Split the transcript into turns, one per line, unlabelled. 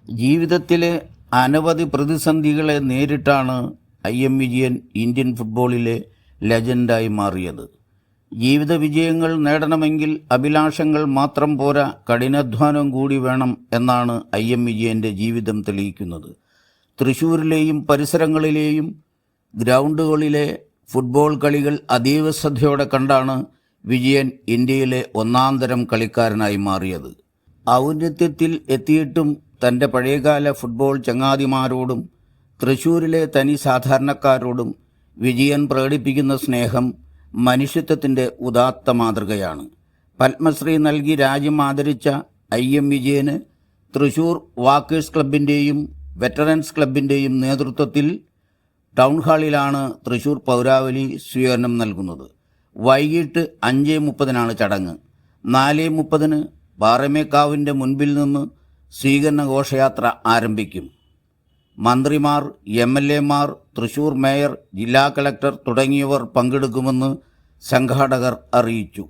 ജീവിതത്തിലെ അനവധി പ്രതിസന്ധികളെ നേരിട്ടാണ് IM വിജയൻ ഇന്ത്യൻ ഫുട്ബോളിലെ ലെജൻഡായി മാറിയത്. ജീവിത വിജയങ്ങൾ നേടണമെങ്കിൽ അഭിലാഷങ്ങൾ മാത്രം പോരാ, കഠിനാധ്വാനം കൂടി വേണം എന്നാണ് IM വിജയൻ്റെ ജീവിതം തെളിയിക്കുന്നത്. തൃശ്ശൂരിലെയും പരിസരങ്ങളിലെയും ഗ്രൗണ്ടുകളിലെ ഫുട്ബോൾ കളികൾ അതീവ ശ്രദ്ധയോടെ കണ്ടാണ് വിജയൻ ഇന്ത്യയിലെ ഒന്നാന്തരം കളിക്കാരനായി മാറിയത്. ഔന്നത്യത്തിൽ എത്തിയിട്ടും തൻ്റെ പഴയകാല ഫുട്ബോൾ ചങ്ങാതിമാരോടും തൃശ്ശൂരിലെ തനി സാധാരണക്കാരോടും വിജയൻ പ്രകടിപ്പിക്കുന്ന സ്നേഹം മനുഷ്യത്വത്തിൻ്റെ ഉദാത്ത മാതൃകയാണ്. പത്മശ്രീ നൽകി രാജ്യം ആദരിച്ച IM വിജയന് തൃശ്ശൂർ വാക്കേഴ്സ് ക്ലബിൻ്റെയും വെറ്ററൻസ് ക്ലബിൻ്റെയും നേതൃത്വത്തിൽ ടൗൺ ഹാളിലാണ് തൃശ്ശൂർ പൗരാവലി സ്വീകരണം നൽകുന്നത്. വൈകിട്ട് 5:30 ചടങ്ങ്. 4:30 പാറമേക്കാവിൻ്റെ മുൻപിൽ നിന്ന് സ്വീകരണ ഘോഷയാത്ര ആരംഭിക്കും. മന്ത്രിമാർ, MLA മാർ, തൃശ്ശൂർ മേയർ, ജില്ലാ കളക്ടർ തുടങ്ങിയവർ പങ്കെടുക്കുമെന്ന് സംഘാടകർ അറിയിച്ചു.